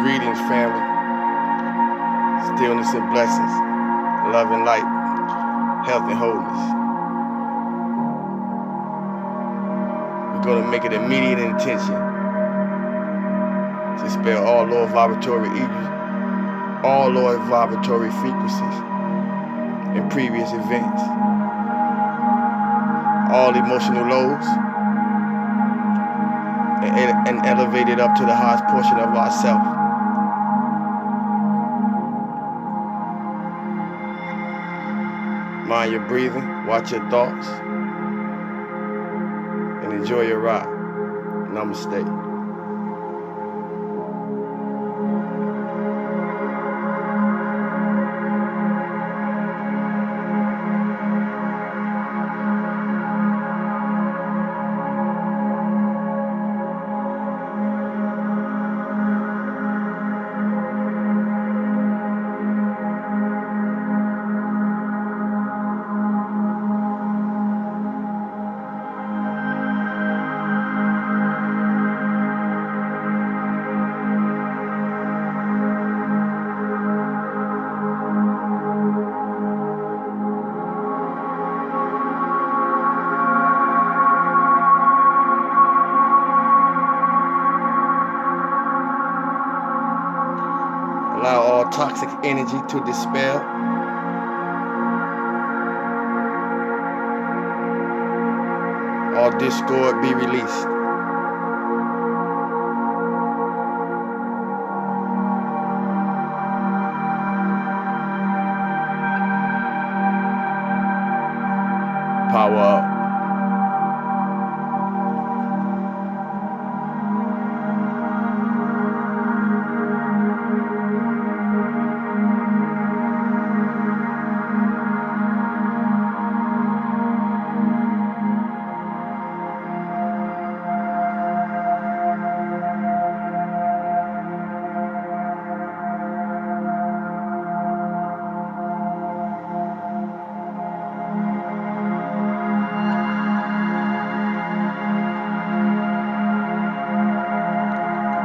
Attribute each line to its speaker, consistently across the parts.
Speaker 1: Greetings, family. Stillness and blessings. Love and light. Health and wholeness. We're going to make it immediate intention to spell all lower vibratory evils, all lower vibratory frequencies in previous events, all emotional lows, and elevate it up to the highest portion of ourself. Mind your breathing, watch your thoughts, and enjoy your ride. Namaste. Allow all toxic energy to dispel. All discord be released. Power up.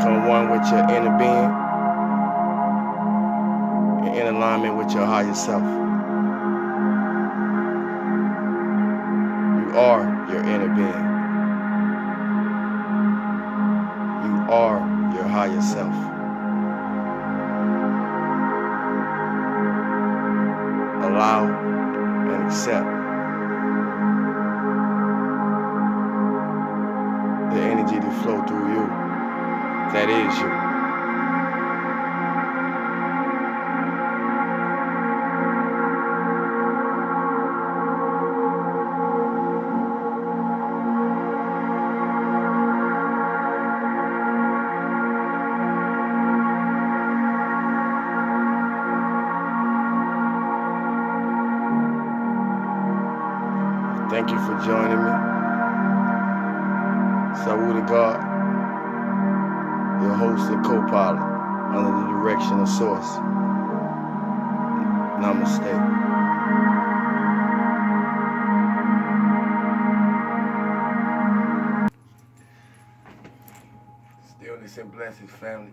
Speaker 1: Become one with your inner being and in alignment with your higher self. You are your inner being. You are your higher self. Allow and accept the energy to flow through you. That is you. Thank you for joining me. Sawu to God, your host and co-pilot, under the direction of Source. Namaste. Stillness and blessings, family.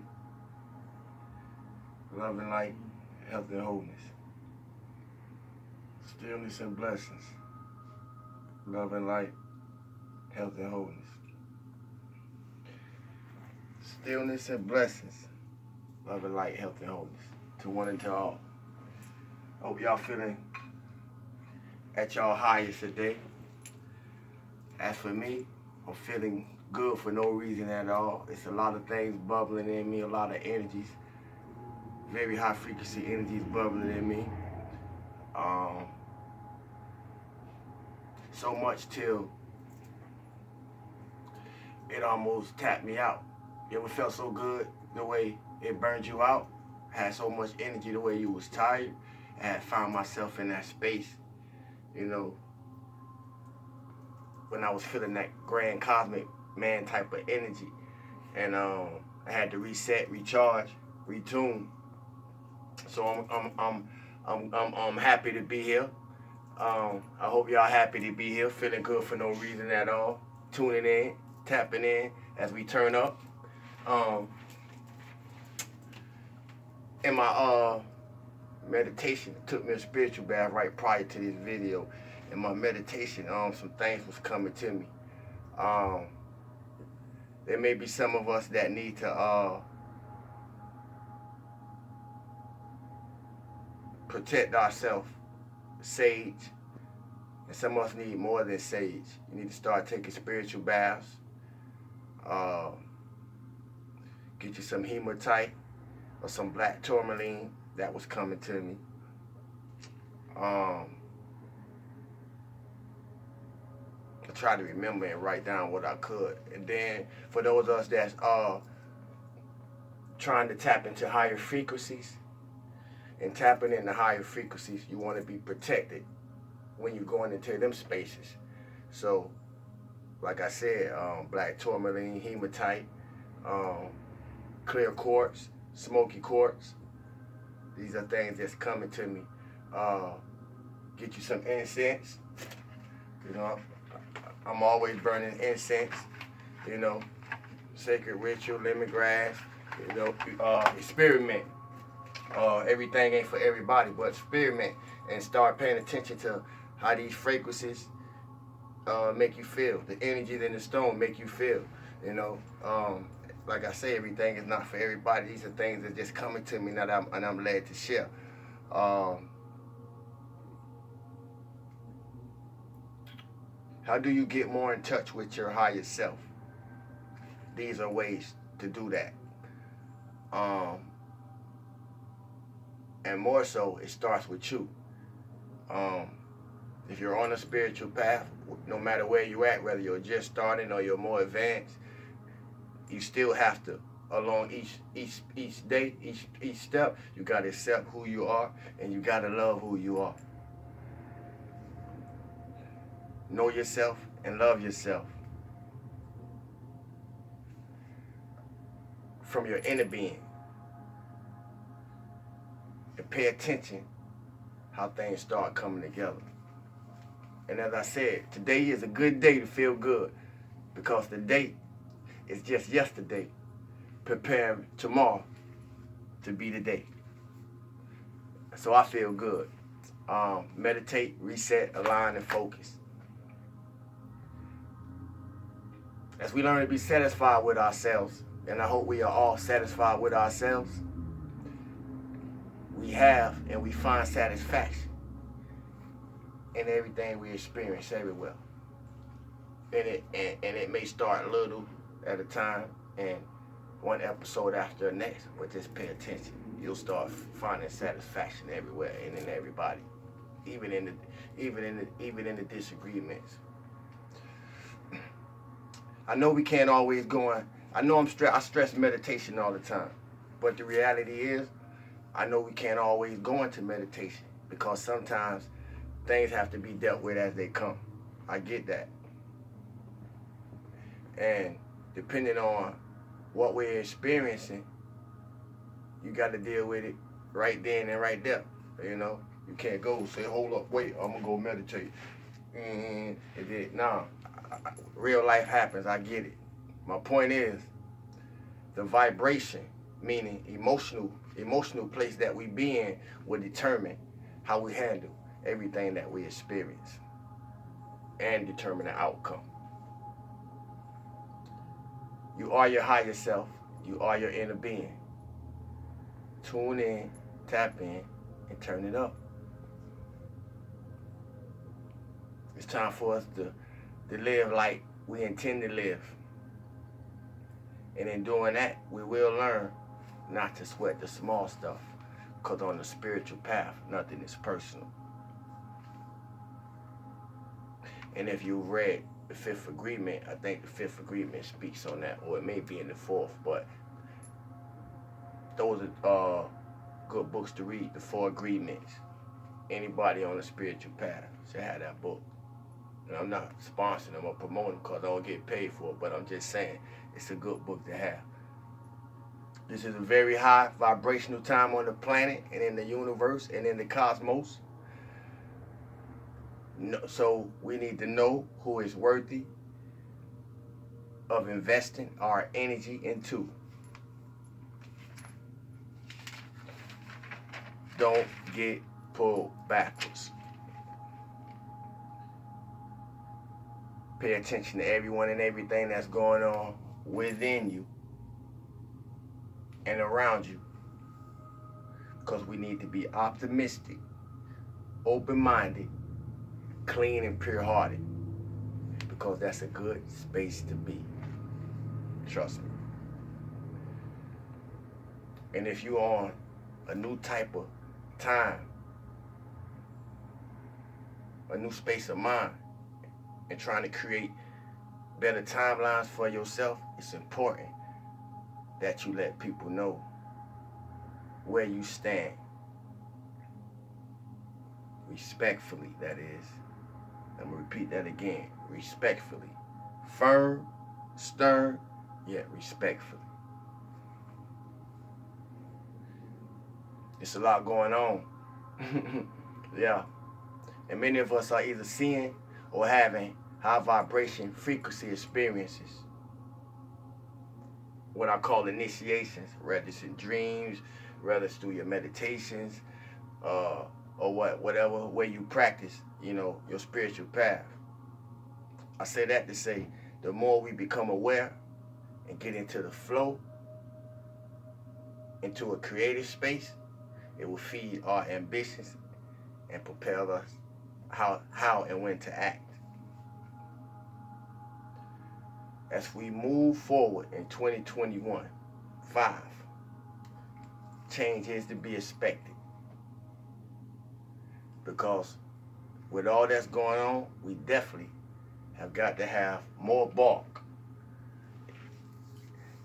Speaker 1: Love and light, health and wholeness. Stillness and blessings. Love and light, health and wholeness. Stillness and blessings. Love and light, health and wholeness. To one and to all. Hope y'all feeling at y'all highest today. As for me, I'm feeling good for no reason at all. It's a lot of things bubbling in me, a lot of energies. Very high frequency energies bubbling in me. So much till it almost tapped me out. You ever felt so good the way it burned you out? Had so much energy the way you was tired. I had found myself in that space, you know, when I was feeling that grand cosmic man type of energy. And I had to reset, recharge, retune. So I'm happy to be here. I hope y'all happy to be here, feeling good for no reason at all. Tuning in, tapping in as we turn up. in my meditation, it took me a spiritual bath right prior to this video. In my meditation, some things was coming to me. There may be some of us that need to protect ourselves, sage, and some of us need more than sage. You need to start taking spiritual baths. Get you some hematite or some black tourmaline. That was coming to me. I try to remember and write down what I could. And then for those of us that's trying to tap into higher frequencies, and tapping into higher frequencies, you want to be protected when you're going into them spaces. So, like I said, black tourmaline, hematite, clear quartz, smoky quartz. These are things that's coming to me. Get you some incense. You know, I'm always burning incense. You know, sacred ritual, lemongrass. You know, experiment. Everything ain't for everybody, but experiment and start paying attention to how these frequencies make you feel. The energies in the stone make you feel. You know, like I say, everything is not for everybody. These are things that just coming to me that I'm led to share. How do you get more in touch with your higher self? These are ways to do that. And more so, it starts with you. If you're on a spiritual path, no matter where you're at, whether you're just starting or you're more advanced, you still have to, along each day, each step, you got to accept who you are, and you got to love who you are. Know yourself and love yourself from your inner being. And pay attention how things start coming together. And as I said, today is a good day to feel good, because the day is just yesterday, preparing tomorrow to be the day. So I feel good. Meditate, reset, align, and focus. As we learn to be satisfied with ourselves, and I hope we are all satisfied with ourselves, we have and we find satisfaction in everything we experience everywhere. And it may start little at a time and one episode after the next, but just pay attention. You'll start finding satisfaction everywhere and in everybody, even in the disagreements. I know we can't always go on. I know I stress meditation all the time, but the reality is, I know we can't always go into meditation, because sometimes things have to be dealt with as they come. I get that. And depending on what we're experiencing, you got to deal with it right then and right there. You know, you can't go say, hold up, wait, I'm going to go meditate. No, real life happens, I get it. My point is, the vibration, meaning emotional place that we be in, will determine how we handle everything that we experience and determine the outcome. You are your higher self. You are your inner being. Tune in, tap in, and turn it up. It's time for us to live like we intend to live. And in doing that, we will learn not to sweat the small stuff, because on the spiritual path, nothing is personal. And if you read the Fifth Agreement, I think the Fifth Agreement speaks on that, or it may be in the Fourth, but those are good books to read, the Four Agreements. Anybody on the spiritual path should have that book. And I'm not sponsoring them or promoting them because I don't get paid for it, but I'm just saying it's a good book to have. This is a very high vibrational time on the planet and in the universe and in the cosmos. So we need to know who is worthy of investing our energy into. don't get pulled backwards. Pay attention to everyone and everything that's going on within you and around you, because we need to be optimistic, open-minded, clean and pure-hearted, because that's a good space to be. Trust me. And if you're on a new type of time, a new space of mind, and trying to create better timelines for yourself, it's important that you let people know where you stand. Respectfully, that is. I'm going to repeat that again. Respectfully. Firm, stern, yet respectfully. It's a lot going on. Yeah. And many of us are either seeing or having high vibration frequency experiences, what I call initiations, whether it's in dreams, whether it's through your meditations, or whatever way you practice, your spiritual path. I say that to say, the more we become aware and get into the flow, into a creative space, it will feed our ambitions and propel us how and when to act. As we move forward in 2021, change is to be expected. Because with all that's going on, we definitely have got to have more bark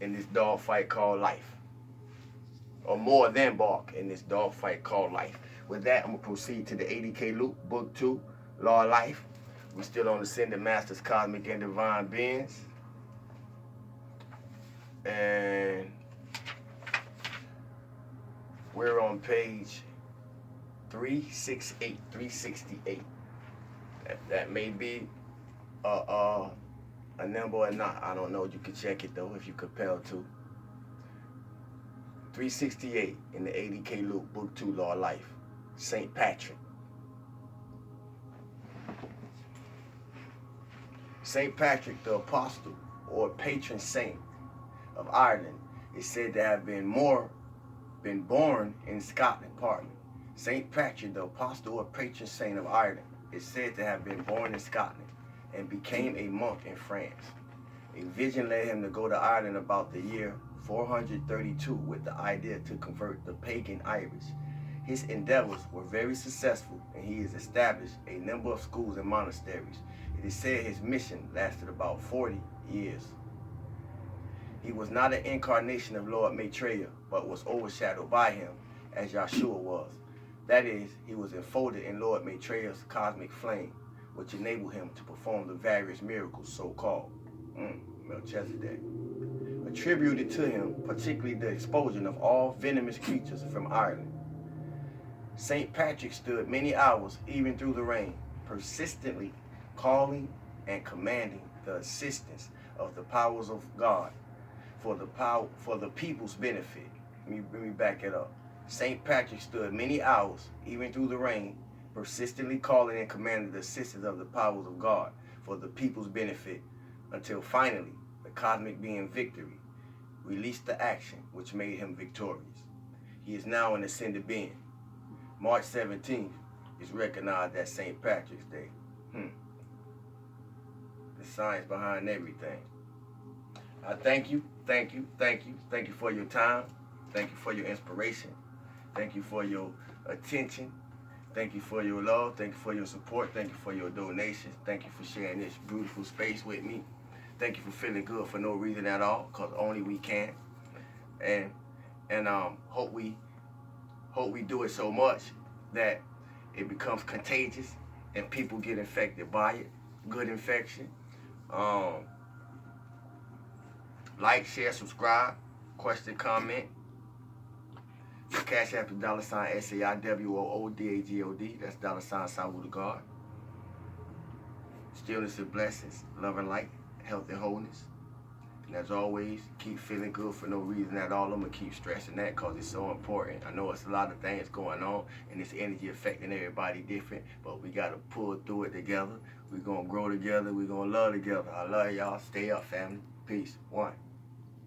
Speaker 1: in this dog fight called life. Or more than bark in this dog fight called life. With that, I'm going to proceed to the 80K loop, book 2, Law of Life. We're still on Ascended Masters, Cosmic and Divine Beings. And we're on page 368. That may be a number or not. I don't know. You can check it though if you compelled to. 368 in the 80K loop, book 2, Law of Life. St. Patrick. St. Patrick, the apostle or patron saint of Ireland, is said to have been born in Scotland. St. Patrick, the apostle or patron saint of Ireland, is said to have been born in Scotland and became a monk in France. A vision led him to go to Ireland about the year 432 with the idea to convert the pagan Irish. His endeavors were very successful, and he has established a number of schools and monasteries. It is said his mission lasted about 40 years. He was not an incarnation of Lord Maitreya, but was overshadowed by him, as Yeshua was. That is, he was enfolded in Lord Maitreya's cosmic flame, which enabled him to perform the various miracles so-called. Melchizedek. Attributed to him, particularly the expulsion of all venomous creatures from Ireland. St. Patrick stood many hours, even through the rain, persistently calling and commanding the assistance of the powers of God for the people's benefit. Let me back it up. St. Patrick stood many hours, even through the rain, persistently calling and commanding the assistance of the powers of God for the people's benefit, until finally the cosmic being Victory released the action which made him victorious. He is now an ascended being. March 17th is recognized as St. Patrick's Day. The science behind everything. I thank you for your time. Thank you for your inspiration. Thank you for your attention. Thank you for your love. Thank you for your support. Thank you for your donations. Thank you for sharing this beautiful space with me. Thank you for feeling good for no reason at all, because only we can. And hope we do it so much that it becomes contagious and people get infected by it. Good infection. Like, share, subscribe, question, comment. The Cash App is $SAIWOODAGOD. That's $Sawu the God. Stillness and blessings, love and light, health and wholeness. And as always, keep feeling good for no reason at all. I'm going to keep stressing that because it's so important. I know it's a lot of things going on and this energy affecting everybody different, but we got to pull through it together. We're going to grow together. We're going to love together. I love y'all. Stay up, family. Peace. One.